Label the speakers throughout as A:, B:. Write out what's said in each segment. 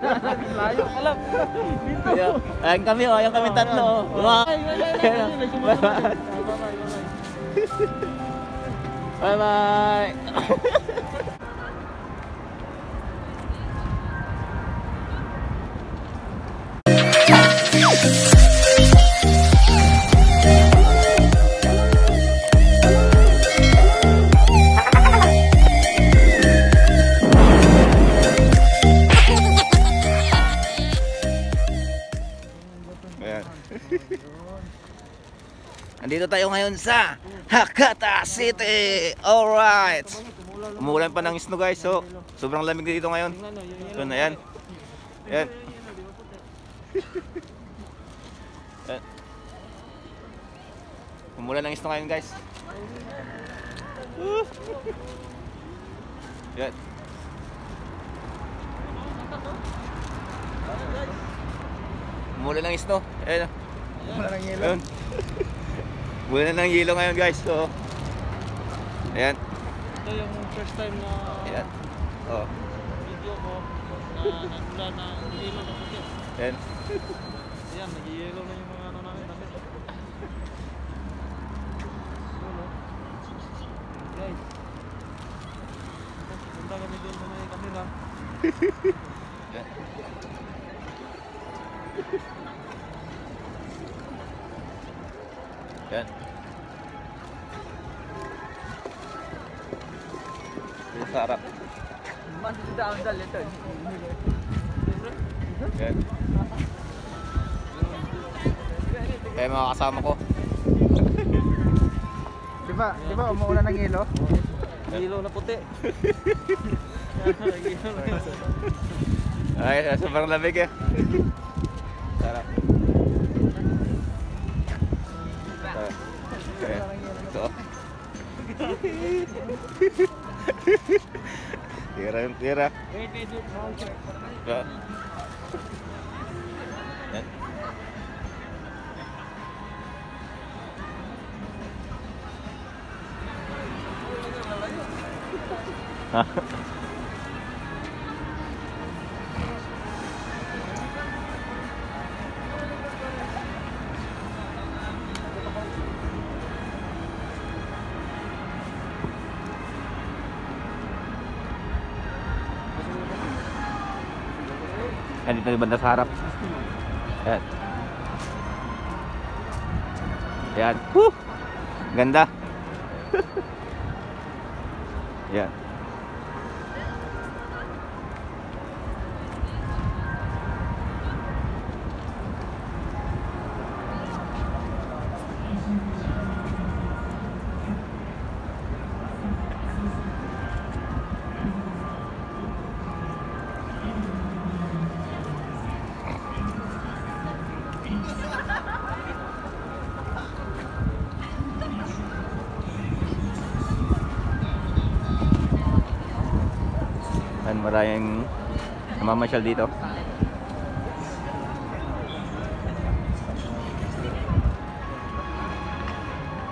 A: Layo pala. Dito.
B: Ayan kami oh, ayan kami tatlo oh. Wow. Bye bye. Andito tayo ngayon sa Hakata City. Alright. Umuulan pa ng snow guys. So, sobrang lamig dito ngayon. Yun na yan. Yan. Yan. Umuulan ng snow ngayon guys. Yan. Umuulan ng snow. Ayan.
A: Wala nang yelo.
B: Ayan. Wala ng yelo ngayon guys. So, ayan.
A: Ito yung first time na
B: Oh.
A: video ko na nagmula na yelo na puti.
B: Ayan.
A: Ayan, nag-yelo na yung mga ano namin. Guys. Punta kami doon sa may camera.
B: Ayan. Yan. Ini sa harap.
A: Masih down dal ito.
B: Yan. Kaya mga kasama ko.
A: Di ba umuulan ng yelo? Yelo na puti.
B: Ay, sobrang lamig eh. Sarap. Ito. Tira yung tira. Yan. Yan, dito yung banda sa harap. Yan. Yan. Woo! Ganda. Yan. Maraming namamasyal dito.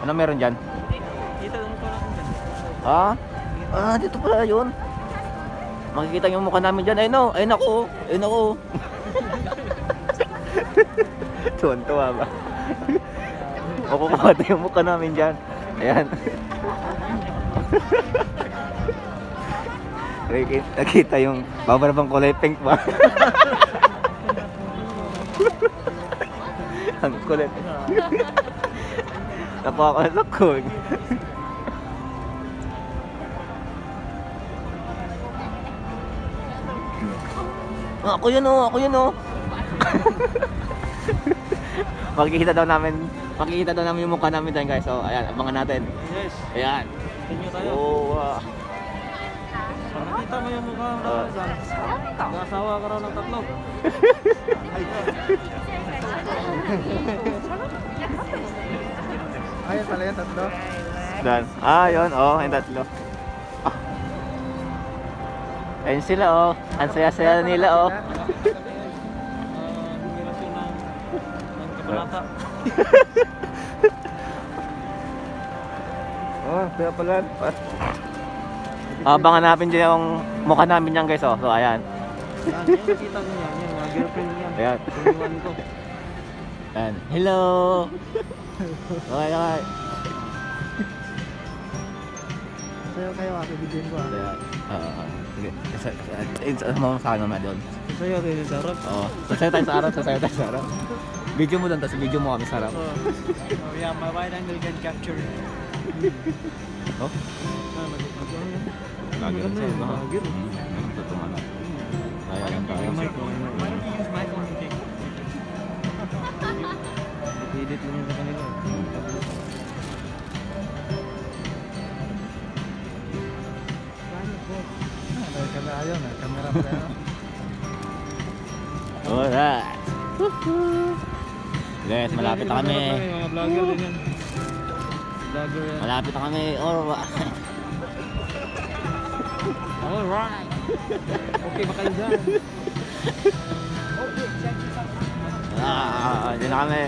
B: Ano meron dyan?
A: Dito lang pala natin.
B: Dito pala yun. Makikita yung mukha namin dyan. Ayun o, ayun ako. Ayun ako. Tuwan-tuwa ba? Makukuha yung mukha namin dyan. Ayan. Nakita yung babarabang kulay pink ba? Ang kulit. Napakalakog. Ako yun o, ako yun o. Makikita daw namin yung mukha namin dyan guys. So ayan, abangan natin.
A: Yes.
B: Ayan.
A: Tingnan tayo.
B: Oh,
A: Nakita mo yung mukha ng Rizal. Nag-asawa ka raw ng tatlo. Ayun pala yung tatlo.
B: Dan. Yun. Oh, yung tatlo. Ayun sila oh. Ang saya-saya nila oh.
A: Generasyon ng kabanata.
B: Kaya pala. Abangan natin dyan yung mukha namin yan guys oh. So ayan.
A: Yan, nakita mo yan. Yan, mga girlfriend yan.
B: Ayan.
A: Tuniwan ko.
B: Ayan. Hello! Okay, okay.
A: Sayo kayo, ate, bigyan ko.
B: Ayan. Sige. Sama mo sa akin naman doon.
A: Sayo rin yung sarap.
B: Oo. Sasayo tayo sa harap, sasayo tayo sa harap. Video mo doon, tapos video mo kami sa harap.
A: Oh, yeah, my wide angle can capture it.
B: Oh? Lagi lang sa'yo. Lagi rin. Ito tumala. Kaya lang tayo.
A: Why don't you use my phone to take? Edit mo yun sa kanila. Ayaw na, camera pa na.
B: Alright. Guys, malapit na kami.
A: Mga vlogger din yan. Vlogger yan.
B: Malapit na kami. Alright.
A: Alright. Okay ba kayo dyan?
B: Diyan na kami.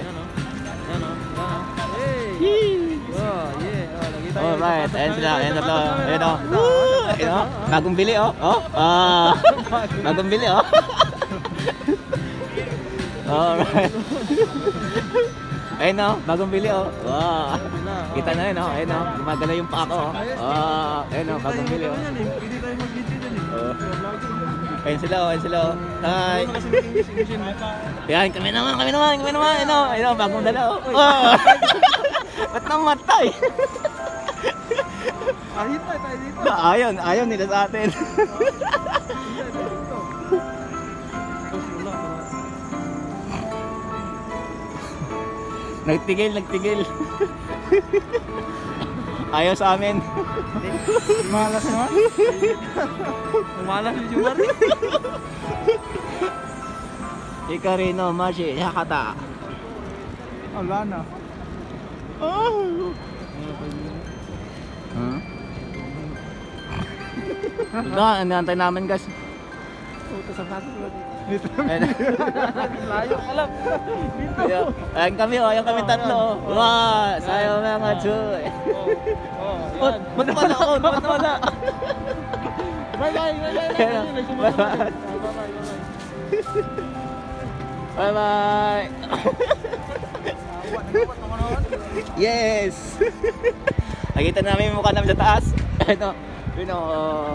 A: Yan o. Yan o. Hey! Oh, yeah. Oh, lagi tayo.
B: Alright, ayan sila. Ayan na to. Ayan o. Ayan o. Bagong bili o. Bagong bili o. Alright. Ayun o, bagong bili o. Wow. Kita na yun o. Ayun o, gumagala yung paa ko o. Ayun o, bagong bili o.
A: Hindi tayo mag-video dyan eh.
B: Ayun sila o, ayun sila o. Hi. Yan, kami naman. Ayun o, bagong dala o. Ba't namatay?
A: Tayo dito.
B: Ayaw nila sa atin. Nagtigil. Ayaw sa amin.
A: Malas naman. Malas yung Jumari.
B: Ikarino, Mashi, Hakata.
A: Wala na.
B: Inaantay namin guys.
A: Puta sa pato.
B: Layo ka lang. Ayan kami tatlo. Wow, sayo mga chuy. Ba't wala?
A: Bye-bye.
B: Bye-bye. Yes. Nakita namin yung mukha namin sa taas. Yun o.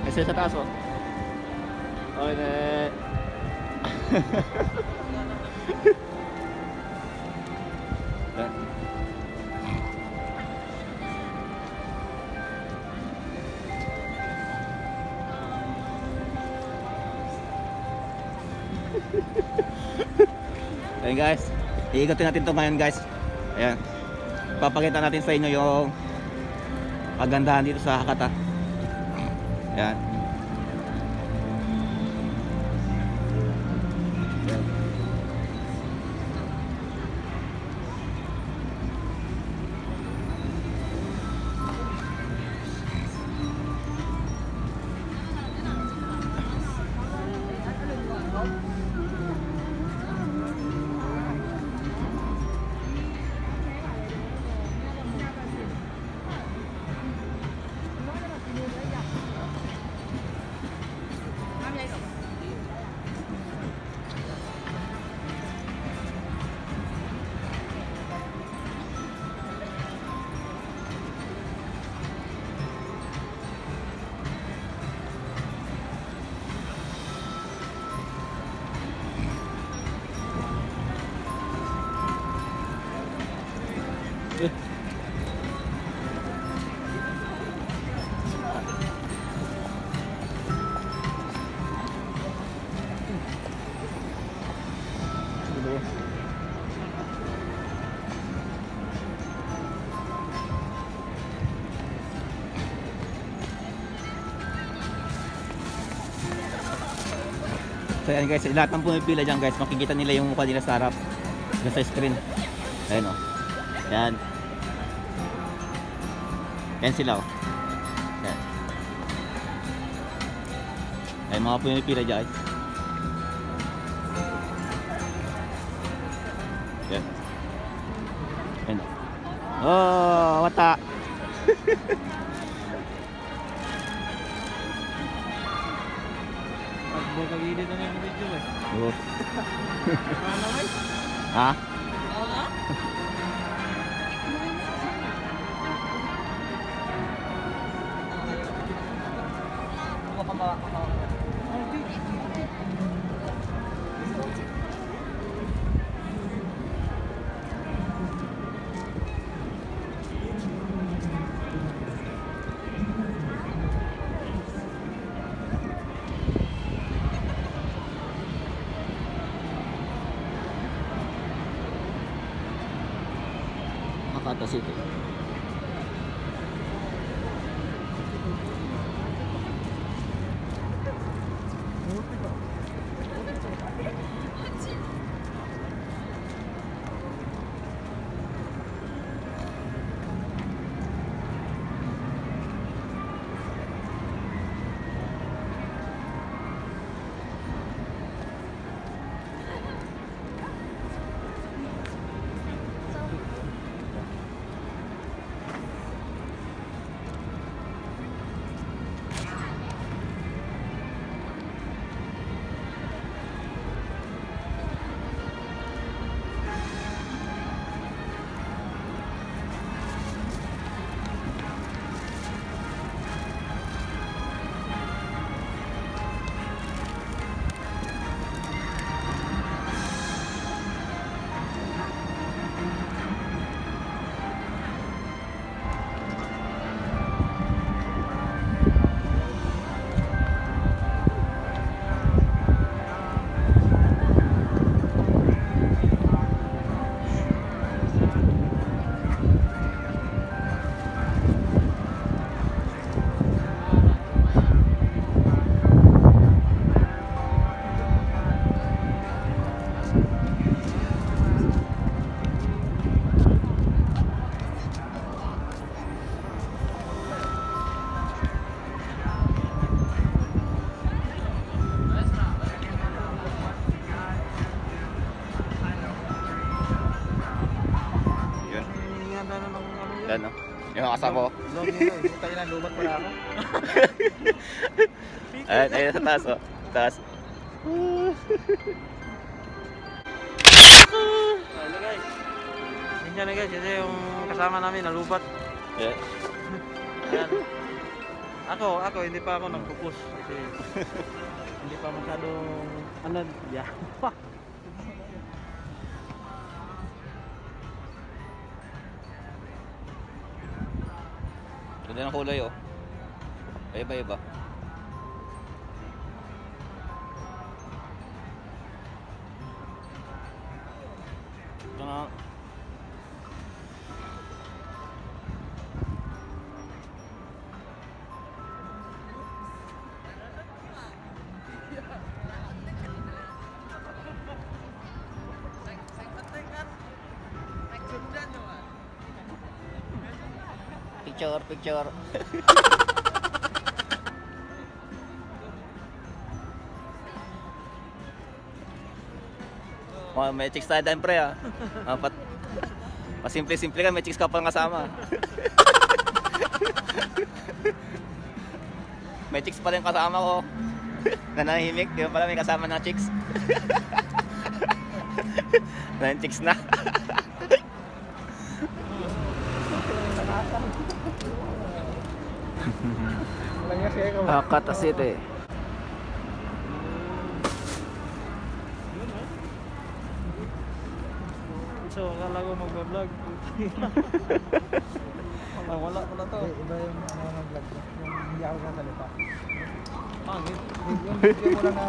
B: Kasi sa taas o. Okay. Ayan guys, iikutin natin to ngayon guys. Ayan, papakita natin sa inyo yung kagandahan dito sa Hakata. Ayan. So ayan guys, lahat ng pumipila dyan guys, makikita nila yung mukha nila sa harap sa screen. Ayan o. Ayan. Ayan sila o. Ayan. Ayan mga pumipila dyan guys. Ayan. Ayan o. Oh, mata.
A: Pag-edit na yung video eh.
B: Oh.
A: Ano may?
B: Ha? Hakata City. Yan no. Yung kasama ko.
A: Long yun. Hindi tayo na lubat pala ako.
B: Ayun sa taas oh. Taas.
A: Hello guys. Ganyan na guys. Kasi yung kasama namin nalubat.
B: Yeah.
A: Ayan. Ako hindi pa ako nagpo-push. Kasi hindi pa masyadong ano. Yeah.
B: Ganda ng kulay oh. Iba-iba. Ito na. Picture. May chicks tayo dahil pre ah. Pasimple-simple ka, may chicks ka pang kasama. May chicks pa rin kasama ko. Nanahimik, di ba pala may kasama na chicks? Nine chicks na. Hakata City.
A: So, akala ko mag-vlog. Wala pala to. Iba yung mag-vlog. Yung hindi ako kasalita. Pangit. Yung video mo lang na